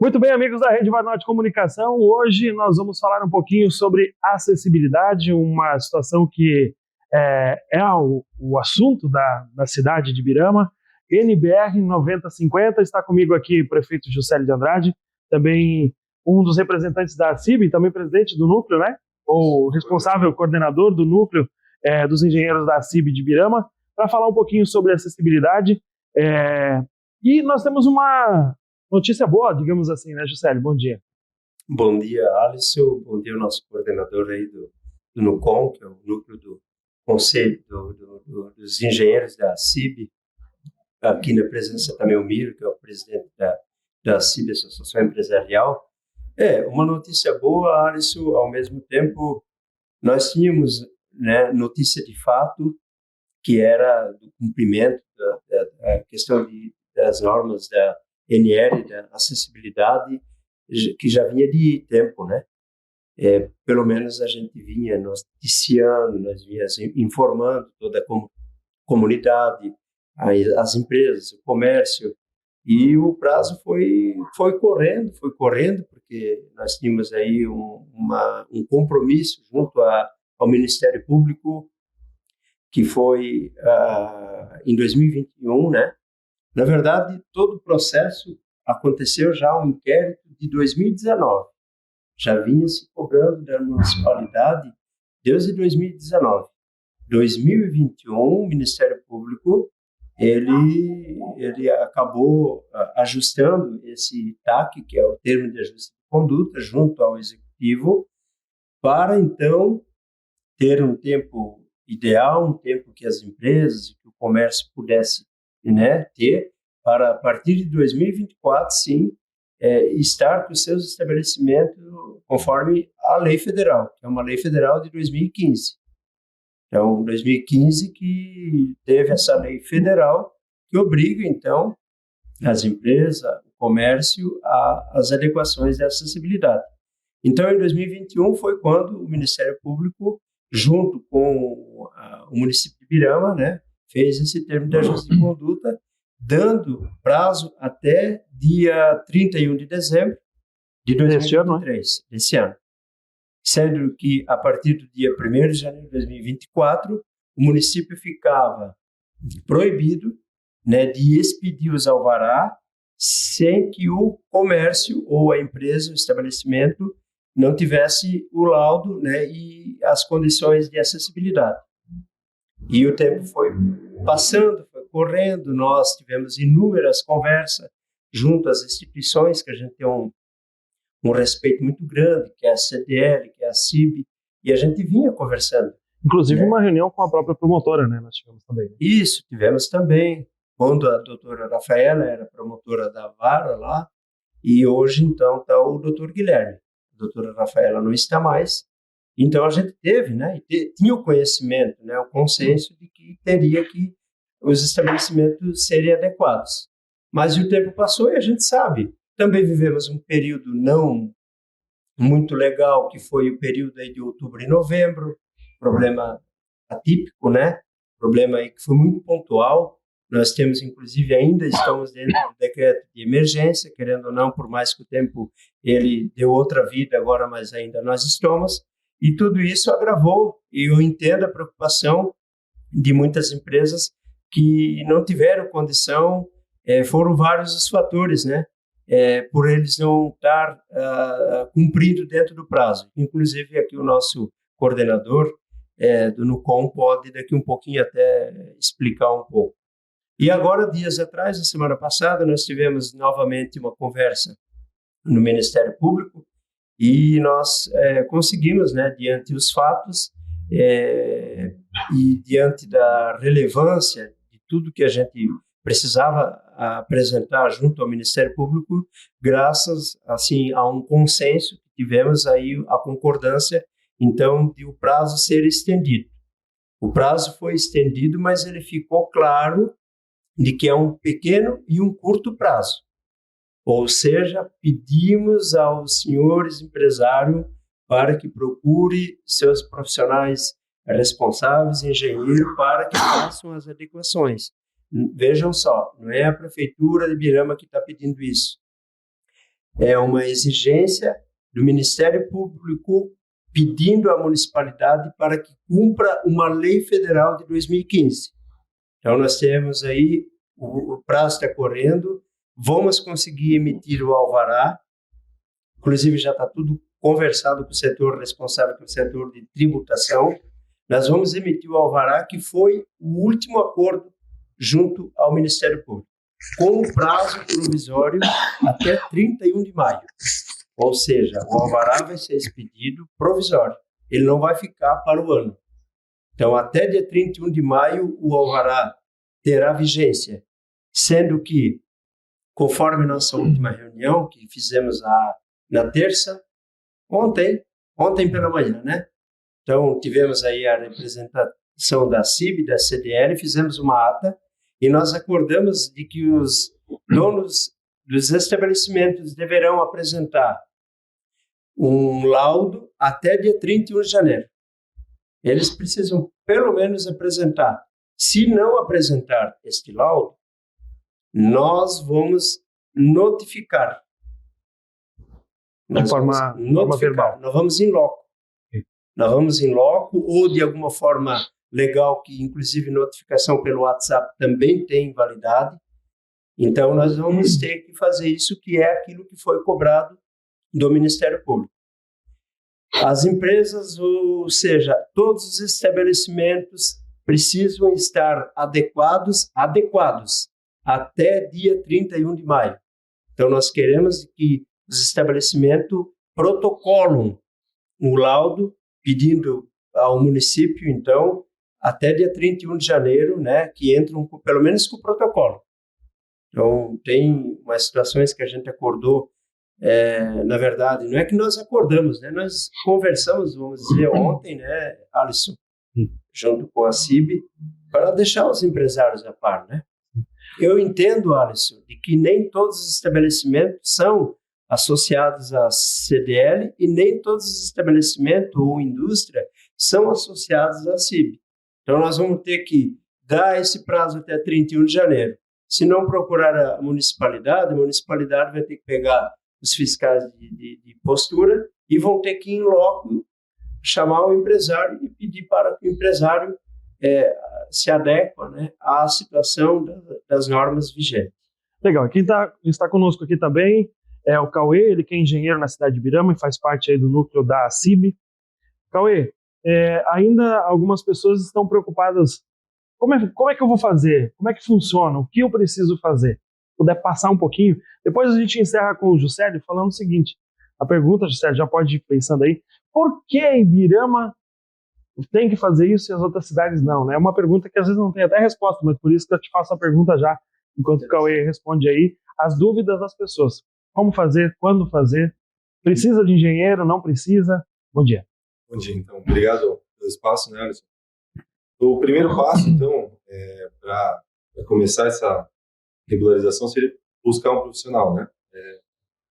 Muito bem, amigos da Rede Varnote Comunicação. Hoje nós vamos falar um pouquinho sobre acessibilidade, uma situação que o assunto da cidade de Birama. NBR 9050, está comigo aqui o prefeito Juscelio de Andrade, também um dos representantes da CIB, também presidente do núcleo, né? Ou responsável, coordenador do núcleo dos engenheiros da CIB de Birama, para falar um pouquinho sobre acessibilidade. E nós temos uma notícia boa, digamos assim, né, Juscelio? Bom dia. Bom dia, Alisson. Bom dia, o nosso coordenador aí do NUCOM, que é o núcleo do Conselho dos Engenheiros da CIB. Aqui na presença também o Miro, que é o presidente da CIB, Associação Empresarial. Uma notícia boa, Alisson. Ao mesmo tempo, nós tínhamos, né, notícia de fato, que era do cumprimento da questão das normas da NR, da acessibilidade, que já vinha de tempo, né? Pelo menos a gente vinha noticiando, nós vinhamos informando toda a comunidade, as empresas, o comércio, e o prazo foi correndo, porque nós tínhamos aí um compromisso junto ao Ministério Público, que foi em 2021, né? Na verdade, todo o processo aconteceu já um inquérito de 2019. Já vinha se cobrando da municipalidade desde 2019. 2021, o Ministério Público ele acabou ajustando esse TAC, que é o termo de ajuste de conduta, junto ao Executivo, para então ter um tempo ideal, um tempo que as empresas e que o comércio pudesse, né, ter, para a partir de 2024, sim, estar com os seus estabelecimentos conforme a lei federal, que é uma lei federal de 2015. Então, 2015 que teve essa lei federal que obriga, então, as empresas, o comércio, às adequações de acessibilidade. Então, em 2021 foi quando o Ministério Público, junto com o município de Birama, né, fez esse termo de ajuste de conduta, dando prazo até dia 31 de dezembro de 2023, desse ano. Sendo que, a partir do dia 1º de janeiro de 2024, o município ficava proibido, né, de expedir os alvará sem que o comércio ou a empresa, o estabelecimento, não tivesse o laudo, né, e as condições de acessibilidade. E o tempo foi passando, foi correndo, nós tivemos inúmeras conversas junto às instituições, que a gente tem um respeito muito grande, que é a CDL, que é a CIB, e a gente vinha conversando. Inclusive, né, uma reunião com a própria promotora, né, nós tivemos também. Né? Isso, tivemos também, quando a doutora Rafaela era promotora da vara lá, e hoje, então, está o doutor Guilherme. A doutora Rafaela não está mais, então a gente teve, né, tinha o conhecimento, né, o consenso de que teria que os estabelecimentos serem adequados. Mas o tempo passou e a gente sabe. Também vivemos um período não muito legal, que foi o período aí de outubro e novembro, problema atípico, né? Problema aí que foi muito pontual. Nós temos, inclusive, ainda estamos dentro do decreto de emergência, querendo ou não, por mais que o tempo ele deu outra vida agora, mas ainda nós estamos. E tudo isso agravou, e eu entendo a preocupação de muitas empresas que não tiveram condição, foram vários os fatores, né? Por eles não estar cumprindo dentro do prazo. Inclusive, aqui o nosso coordenador do NUCOM pode, daqui um pouquinho, até explicar um pouco. E agora, dias atrás, na semana passada, nós tivemos novamente uma conversa no Ministério Público e nós conseguimos, né, diante dos fatos e diante da relevância de tudo que a gente precisava apresentar junto ao Ministério Público, graças assim a um consenso que tivemos aí a concordância, então, de o prazo ser estendido. O prazo foi estendido, mas ele ficou claro de que é um pequeno e um curto prazo. Ou seja, pedimos aos senhores empresários para que procure seus profissionais responsáveis, engenheiros, para que façam as adequações. Vejam só, não é a Prefeitura de Birama que está pedindo isso. é uma exigência do Ministério Público pedindo à municipalidade para que cumpra uma lei federal de 2015. Então, nós temos aí, o prazo está correndo, vamos conseguir emitir o alvará, inclusive já está tudo conversado com o setor responsável pelo setor de tributação, nós vamos emitir o alvará, que foi o último acordo junto ao Ministério Público, com um prazo provisório até 31 de maio. Ou seja, o alvará vai ser expedido provisório. Ele não vai ficar para o ano. Então, até dia 31 de maio, o alvará terá vigência, sendo que, conforme nossa última reunião, que fizemos na terça, ontem pela manhã, né? Então, tivemos aí a representação da CIB, da CDL, fizemos uma ata e nós acordamos de que os donos dos estabelecimentos deverão apresentar um laudo até dia 31 de janeiro. Eles precisam, pelo menos, apresentar. Se não apresentar este laudo, nós vamos notificar. De forma verbal. Nós vamos em loco. Nós vamos em loco ou de alguma forma legal, que inclusive notificação pelo WhatsApp também tem validade. Então, nós vamos ter que fazer isso, que é aquilo que foi cobrado do Ministério Público. As empresas, ou seja, todos os estabelecimentos precisam estar adequados até dia 31 de maio. Então, nós queremos que os estabelecimentos protocolam o laudo, pedindo ao município, então, até dia 31 de janeiro, né, que entram pelo menos com o protocolo. Então, tem umas situações que a gente acordou, na verdade, não é que nós acordamos, né, nós conversamos, vamos dizer, ontem, né, Alisson, junto com a CIB, para deixar os empresários a par, né. Eu entendo, Alisson, de que nem todos os estabelecimentos são associados à CDL e nem todos os estabelecimentos ou indústria são associados à CIB. Então, nós vamos ter que dar esse prazo até 31 de janeiro. Se não procurar a municipalidade vai ter que pegar os fiscais de postura e vão ter que, em loco, chamar o empresário e pedir para que o empresário se adeque, né, à situação das normas vigentes. Legal. Quem está conosco aqui também é o Cauê, ele que é engenheiro na cidade de Birama e faz parte aí do núcleo da CIB. Cauê, ainda algumas pessoas estão preocupadas. Como é que eu vou fazer? Como é que funciona? O que eu preciso fazer? Se puder passar um pouquinho. Depois a gente encerra com o Juscelio falando o seguinte. A pergunta, Juscelio, já pode ir pensando aí. Por que Ibirama tem que fazer isso e as outras cidades não? Né? É uma pergunta que às vezes não tem até resposta, mas por isso que eu te faço a pergunta já, enquanto o Cauê responde aí as dúvidas das pessoas. Como fazer? Quando fazer? Precisa de engenheiro? Não precisa? Bom dia. Bom dia, então. Obrigado pelo espaço, né, Alisson? O primeiro passo, então, para começar essa regularização seria buscar um profissional, né?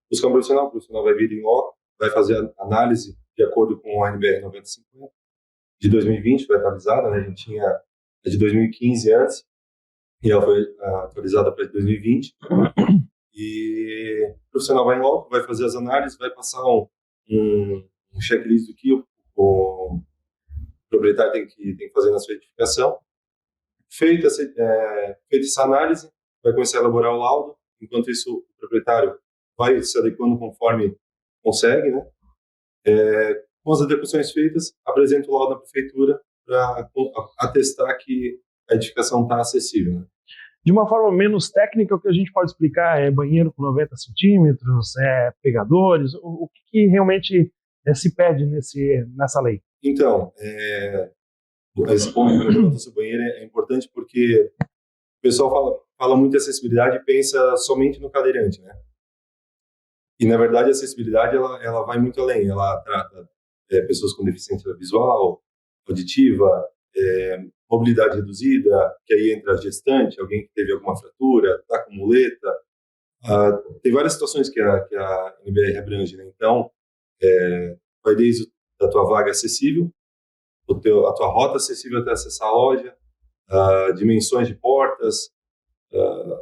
Buscar um profissional, o profissional vai vir em loco, vai fazer a análise de acordo com a NBR 9050 de 2020, foi atualizada, né? A gente tinha a de 2015 antes, e ela foi atualizada para 2020. E o profissional vai em loco, vai fazer as análises, vai passar um checklist do que o proprietário tem que fazer na sua edificação. Feita essa análise, vai começar a elaborar o laudo. Enquanto isso, o proprietário vai se adequando conforme consegue, né? Com as adequações feitas, apresenta o laudo à prefeitura para atestar que a edificação está acessível, né? De uma forma menos técnica, o que a gente pode explicar é banheiro com 90 centímetros, pegadores, o que realmente se pede nessa lei? Então, esse ponto do seu banheiro é importante porque o pessoal fala muito de acessibilidade e pensa somente no cadeirante, né? E, na verdade, a acessibilidade ela vai muito além. Ela trata pessoas com deficiência visual, auditiva, mobilidade reduzida, que aí entra gestante, alguém que teve alguma fratura, está com muleta. Tem várias situações que a NBR abrange, né? Então, vai desde a tua vaga acessível, a tua rota acessível até acessar a loja, dimensões de portas,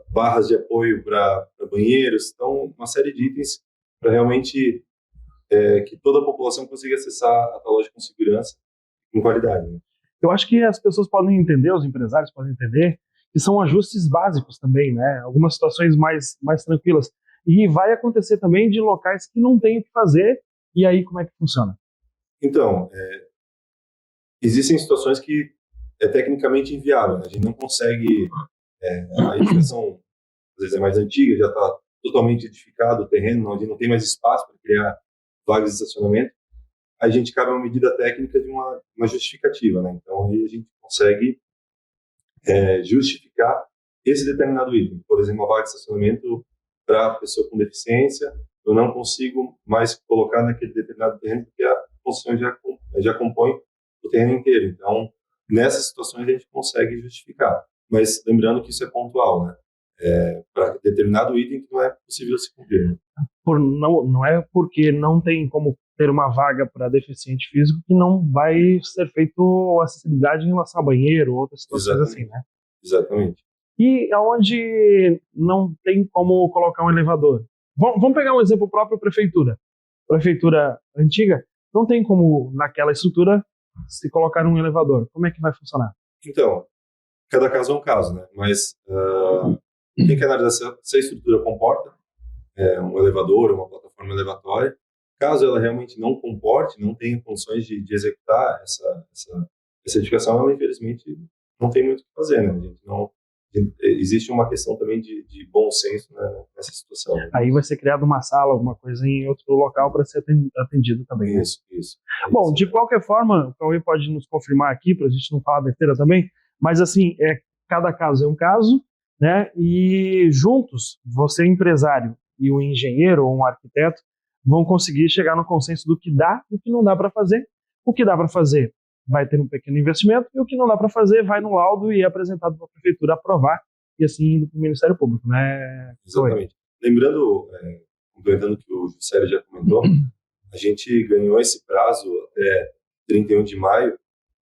barras de apoio para banheiros, então uma série de itens para realmente que toda a população consiga acessar a tua loja com segurança e com qualidade. Né? Eu acho que as pessoas podem entender, os empresários podem entender, que são ajustes básicos também, né? Algumas situações mais tranquilas. E vai acontecer também de locais que não tem o que fazer, e aí como é que funciona? Então, existem situações que é tecnicamente inviável, né? A gente não consegue, a edificação às vezes é mais antiga, já está totalmente edificado o terreno, onde não tem mais espaço para criar vagas de estacionamento, a gente cabe a uma medida técnica de uma justificativa, né? Então, aí a gente consegue justificar esse determinado item. Por exemplo, uma vaga de estacionamento para pessoa com deficiência, eu não consigo mais colocar naquele determinado terreno porque a construção já compõe o terreno inteiro. Então, nessas situações a gente consegue justificar. Mas lembrando que isso é pontual, né? Para determinado item que não é possível se cumprir. Né? Não é porque não tem como ter uma vaga para deficiente físico que não vai ser feito acessibilidade em relação a banheiro, outras situações assim, né? Exatamente. E aonde não tem como colocar um elevador? Vamos pegar um exemplo próprio, prefeitura. Prefeitura antiga, não tem como naquela estrutura se colocar um elevador. Como é que vai funcionar? Então, cada caso é um caso, né? Mas tem que analisar se a estrutura comporta um elevador, uma plataforma elevatória. Caso ela realmente não comporte, não tenha condições de executar essa edificação, ela infelizmente não tem muito o que fazer, né? Existe uma questão também de bom senso, né, nessa situação. Né? Aí vai ser criada uma sala, alguma coisa em outro local para ser atendido também. Isso. Bom, de qualquer forma, o Cauê pode nos confirmar aqui, para a gente não falar besteira também, mas assim, cada caso é um caso, né? E juntos, você empresário e o engenheiro ou um arquiteto vão conseguir chegar no consenso do que dá e o que não dá para fazer. O que dá para fazer vai ter um pequeno investimento e o que não dá para fazer vai no laudo e é apresentado para a prefeitura aprovar e assim indo para o Ministério Público, né? Exatamente. Lembrando, complementando o que o Juscelio já comentou, a gente ganhou esse prazo até 31 de maio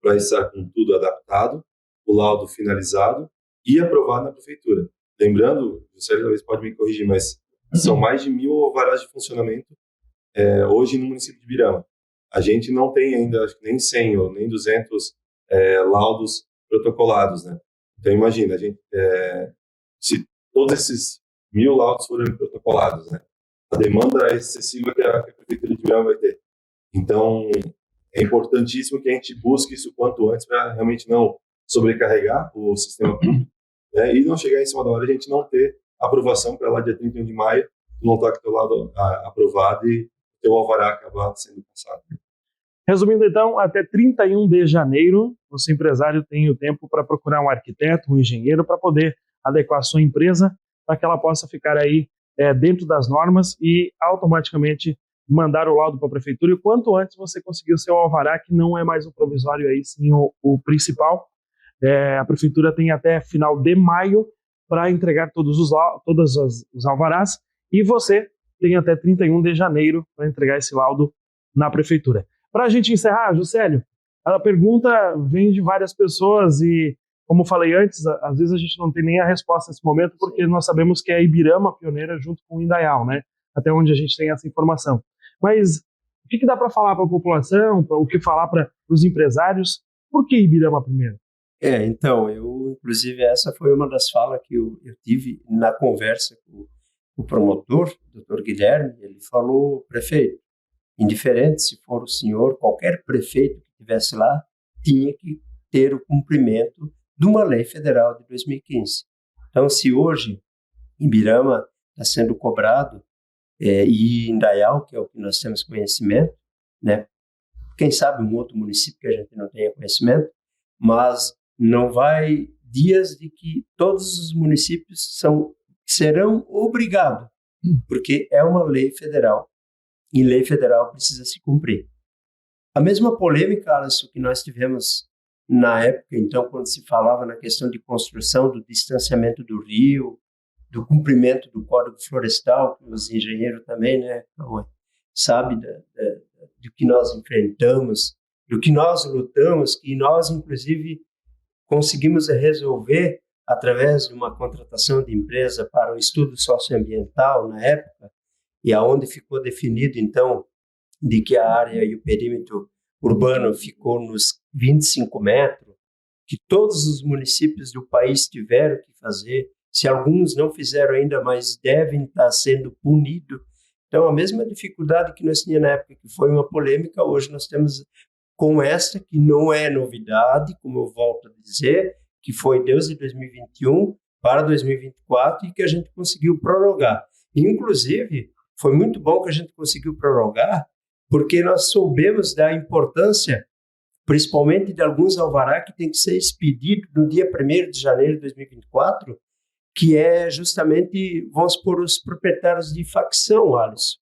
para estar com tudo adaptado, o laudo finalizado e aprovado na prefeitura. Lembrando, o Juscelio talvez pode me corrigir, mas são mais de 1.000 alvarás de funcionamento hoje no município de Birama. A gente não tem ainda acho que nem 100 ou nem 200 laudos protocolados, né? Então imagina, a gente, se todos esses 1.000 laudos forem protocolados, né? A demanda excessiva que a prefeitura de Birama vai ter. Então é importantíssimo que a gente busque isso quanto antes para realmente não sobrecarregar o sistema público, né? E não chegar em cima da hora a gente não ter aprovação para lá dia 31 de maio, não estar com o teu lado aprovado e o teu alvará acabar sendo passado. Resumindo então, até 31 de janeiro, o seu empresário tem o tempo para procurar um arquiteto, um engenheiro, para poder adequar a sua empresa, para que ela possa ficar aí dentro das normas e automaticamente mandar o laudo para a prefeitura. E quanto antes você conseguir o seu alvará, que não é mais o provisório aí, sim o principal. A prefeitura tem até final de maio para entregar todos os alvarás e você tem até 31 de janeiro para entregar esse laudo na prefeitura. Para a gente encerrar, Juscelio, a pergunta vem de várias pessoas e, como falei antes, às vezes a gente não tem nem a resposta nesse momento porque nós sabemos que é a Ibirama pioneira junto com o Indaial, né? Até onde a gente tem essa informação. Mas o que dá para falar para a população, o que falar para os empresários? Por que Ibirama primeiro? Então, inclusive, essa foi uma das falas que eu tive na conversa com o promotor, o Dr. Guilherme. Ele falou, prefeito, indiferente se for o senhor, qualquer prefeito que estivesse lá, tinha que ter o cumprimento de uma lei federal de 2015. Então, se hoje Ibirama está sendo cobrado, e Indaial, que é o que nós temos conhecimento, né? Quem sabe um outro município que a gente não tenha conhecimento, mas não vai dias de que todos os municípios serão obrigados, porque é uma lei federal, e lei federal precisa se cumprir. A mesma polêmica, Alisson, que nós tivemos na época, então, quando se falava na questão de construção do distanciamento do rio, do cumprimento do Código Florestal, que os engenheiros também, né, sabem do que nós enfrentamos, do que nós lutamos, que nós, inclusive, conseguimos resolver através de uma contratação de empresa para o estudo socioambiental na época, e aonde ficou definido, então, de que a área e o perímetro urbano ficou nos 25 metros, que todos os municípios do país tiveram que fazer, se alguns não fizeram ainda, mas devem estar sendo punidos. Então, a mesma dificuldade que nós tínhamos na época, que foi uma polêmica, hoje nós temos com esta, que não é novidade, como eu volto a dizer, que foi desde 2021 para 2024 e que a gente conseguiu prorrogar. Inclusive, foi muito bom que a gente conseguiu prorrogar, porque nós soubemos da importância, principalmente de alguns alvará que tem que ser expedido no dia 1º de janeiro de 2024, que é justamente, vamos supor, os proprietários de facção, Alisson.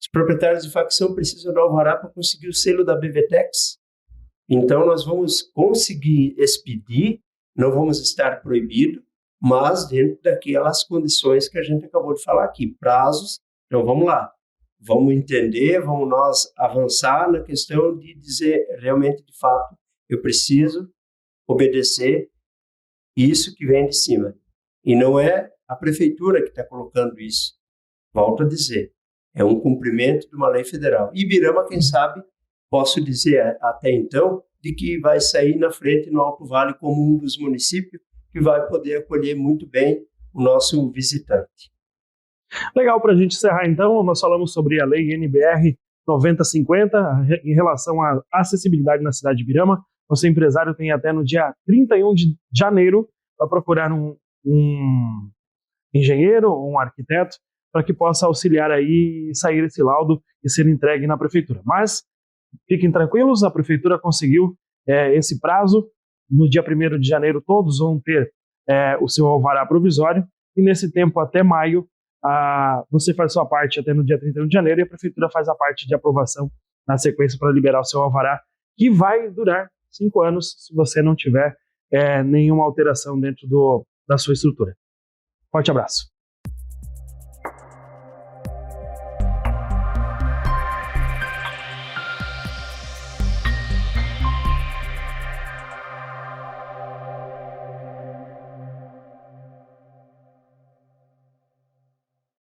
Os proprietários de facção precisam do alvará para conseguir o selo da BVTEX. Então, nós vamos conseguir expedir, não vamos estar proibido, mas dentro daquelas condições que a gente acabou de falar aqui, prazos. Então, vamos lá. Vamos entender, vamos nós avançar na questão de dizer realmente, de fato, eu preciso obedecer isso que vem de cima. E não é a prefeitura que está colocando isso. Volto a dizer, é um cumprimento de uma lei federal. Ibirama, quem sabe, posso dizer até então, de que vai sair na frente no Alto Vale como um dos municípios que vai poder acolher muito bem o nosso visitante. Legal, para a gente encerrar então, nós falamos sobre a lei NBR 9050 em relação à acessibilidade na cidade de Ibirama. Você, empresário, tem até no dia 31 de janeiro para procurar um engenheiro ou um arquiteto para que possa auxiliar aí e sair esse laudo e ser entregue na prefeitura. Mas fiquem tranquilos, a prefeitura conseguiu esse prazo. No dia 1º de janeiro todos vão ter o seu alvará provisório e nesse tempo até maio você faz sua parte até no dia 31 de janeiro e a prefeitura faz a parte de aprovação na sequência para liberar o seu alvará, que vai durar 5 anos se você não tiver nenhuma alteração dentro da sua estrutura. Forte abraço.